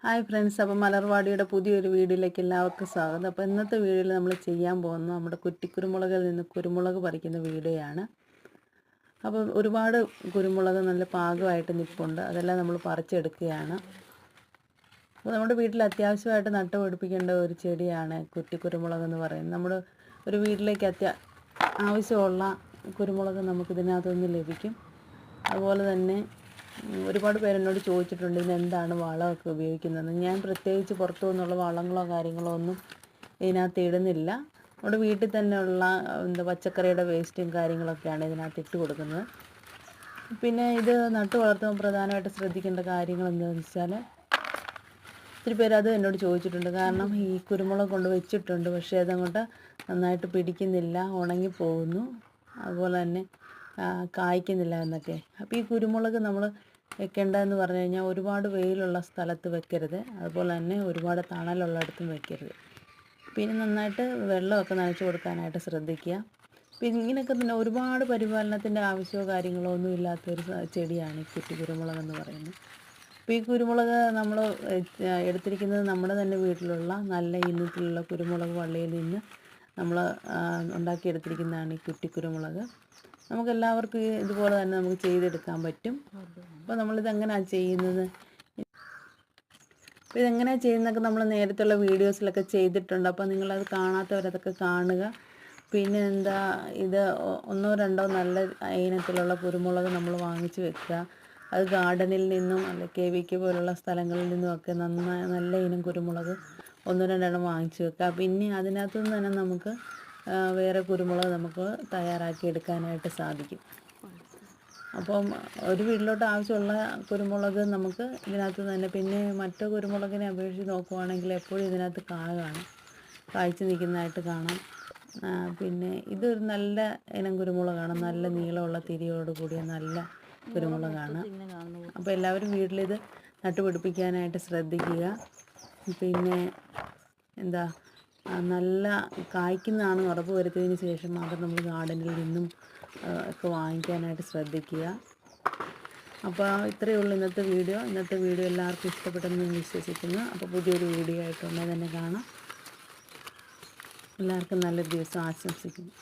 Hi friends, അപ്പോൾ മലർവാടിയുടെ പുതിയൊരു വീഡിയോയിലേക്ക് എല്ലാവർക്കും സ്വാഗതം. അപ്പോൾ ഇന്നത്തെ വീഡിയോയിൽ നമ്മൾ ചെയ്യാൻ പോകുന്നത് നമ്മുടെ കുറ്റിക്കുരുമുളകിൽ നിന്ന് കുരുമുളക് പറിക്കുന്ന വീഡിയോയാണ്. അപ്പോൾ ഒരുപാട് കുരുമുളക് നല്ല പാകമായിട്ട് നിൽപ്പുണ്ട്, അതെല്ലാം നമ്മൾ പറിച്ചെടുക്കുകയാണ്. അപ്പോൾ നമ്മുടെ വീട്ടിൽ അത്യാവശ്യമായിട്ട് നട്ടുപിടിപ്പിക്കേണ്ട ഒരു ചെടിയാണ് കുറ്റിക്കുരുമുളക് എന്ന് പറയുന്നത്. നമ്മുടെ ഒരു വീട്ടിലേക്ക് ആവശ്യമുള്ള കുരുമുളക് നമുക്കിതിനകത്ത് നിന്ന് ലഭിക്കും. അതുപോലെ തന്നെ ഒരുപാട് പേരെന്നോട് ചോദിച്ചിട്ടുണ്ട് ഇതിനെന്താണ് വളമൊക്കെ ഉപയോഗിക്കുന്നതെന്ന്. ഞാൻ പ്രത്യേകിച്ച് പുറത്തു നിന്നുള്ള വളങ്ങളോ കാര്യങ്ങളോ ഒന്നും ഇതിനകത്ത് ഇടുന്നില്ല. നമ്മുടെ വീട്ടിൽ തന്നെയുള്ള പച്ചക്കറിയുടെ വേസ്റ്റും കാര്യങ്ങളൊക്കെയാണ് ഇതിനകത്ത് ഇട്ട് കൊടുക്കുന്നത്. പിന്നെ ഇത് നട്ടു വളർത്തുമ്പോൾ പ്രധാനമായിട്ട് ശ്രദ്ധിക്കേണ്ട കാര്യങ്ങൾ എന്താണെന്ന് വെച്ചാൽ, ഒത്തിരി പേര് അത് എന്നോട് ചോദിച്ചിട്ടുണ്ട്. കാരണം ഈ കുരുമുളക് കൊണ്ട് വെച്ചിട്ടുണ്ട്, പക്ഷേ അതങ്ങോട്ട് നന്നായിട്ട് പിടിക്കുന്നില്ല, ഉണങ്ങിപ്പോകുന്നു, അതുപോലെ തന്നെ കായ്ക്കുന്നില്ല എന്നൊക്കെ. അപ്പോൾ ഈ കുരുമുളക് നമ്മൾ വെക്കേണ്ടതെന്ന് പറഞ്ഞു കഴിഞ്ഞാൽ ഒരുപാട് വെയിലുള്ള സ്ഥലത്ത് വെക്കരുത്, അതുപോലെ തന്നെ ഒരുപാട് തണലുള്ളിടത്തും വെക്കരുത്. പിന്നെ നന്നായിട്ട് വെള്ളമൊക്കെ നനച്ച് കൊടുക്കാനായിട്ട് ശ്രദ്ധിക്കുക. പിന്നെ ഇങ്ങനെയൊക്കെ തന്നെ ഒരുപാട് പരിപാലനത്തിൻ്റെ ആവശ്യമോ കാര്യങ്ങളോ ഒന്നും ഇല്ലാത്തൊരു ചെടിയാണ് ഈ കുറ്റിക്കുരുമുളക് എന്ന് പറയുന്നത്. അപ്പോൾ ഈ കുരുമുളക് നമ്മൾ എടുത്തിരിക്കുന്നത് നമ്മുടെ തന്നെ വീട്ടിലുള്ള നല്ല ഇനത്തിലുള്ള കുരുമുളക് വള്ളിയിൽ നിന്ന് നമ്മൾ ഉണ്ടാക്കിയെടുത്തിരിക്കുന്നതാണ് ഈ കുറ്റിക്കുരുമുളക്. നമുക്കെല്ലാവർക്കും ഇതുപോലെ തന്നെ നമുക്ക് ചെയ്തെടുക്കാൻ പറ്റും. അപ്പോൾ നമ്മളിതെങ്ങനെയാണ് ചെയ്യുന്നത്, അപ്പോൾ ഇതെങ്ങനെയാണ് ചെയ്യുന്നതൊക്കെ നമ്മൾ നേരത്തെയുള്ള വീഡിയോസിലൊക്കെ ചെയ്തിട്ടുണ്ട്. അപ്പോൾ നിങ്ങളത് കാണാത്തവരതൊക്കെ കാണുക. പിന്നെ ഇത് ഒന്നോ രണ്ടോ നല്ല ഇനത്തിലുള്ള കുരുമുളക് നമ്മൾ വാങ്ങിച്ച് വെക്കുക. അത് ഗാർഡനിൽ നിന്നും അല്ലെങ്കിൽ KVK പോലുള്ള സ്ഥലങ്ങളിൽ നിന്നുമൊക്കെ നല്ല ഇനം കുരുമുളക് ഒന്നോ രണ്ടെണ്ണം വാങ്ങിച്ച് വെക്കുക. പിന്നെ അതിനകത്തു നിന്ന് തന്നെ നമുക്ക് വേറെ കുരുമുളക് നമുക്ക് തയ്യാറാക്കി എടുക്കാനായിട്ട് സാധിക്കും. അപ്പം ഒരു വീട്ടിലോട്ട് ആവശ്യമുള്ള കുരുമുളക് നമുക്ക് ഇതിനകത്ത് തന്നെ. പിന്നെ മറ്റു കുരുമുളകിനെ അപേക്ഷിച്ച് നോക്കുവാണെങ്കിൽ എപ്പോഴും ഇതിനകത്ത് കായ്ച്ച് നിൽക്കുന്നതായിട്ട് കാണാം. പിന്നെ ഇതൊരു നല്ല ഇനം കുരുമുളകാണ്, നല്ല നീളമുള്ള തിരിയോട് കൂടിയ നല്ല കുരുമുളകാണ്. അപ്പോൾ എല്ലാവരും വീട്ടിലിത് നട്ടുപിടിപ്പിക്കാനായിട്ട് ശ്രദ്ധിക്കുക. പിന്നെ നല്ല കായ്ക്കുന്നതാണെന്ന് ഉറപ്പ് വരുത്തിയതിന് ശേഷം മാത്രം നമ്മൾ ഗാർഡനിൽ നിന്നും ഒക്കെ വാങ്ങിക്കാനായിട്ട് ശ്രദ്ധിക്കുക. അപ്പോൾ ഇത്രയേ ഉള്ളൂ ഇന്നത്തെ വീഡിയോ. എല്ലാവർക്കും ഇഷ്ടപ്പെട്ടെന്ന് ഞാൻ വിശ്വസിക്കുന്നു. അപ്പോൾ പുതിയൊരു വീഡിയോ ആയിട്ട് ഉടനെ തന്നെ കാണാം. എല്ലാവർക്കും നല്ലൊരു ദിവസം ആശംസിക്കുന്നു.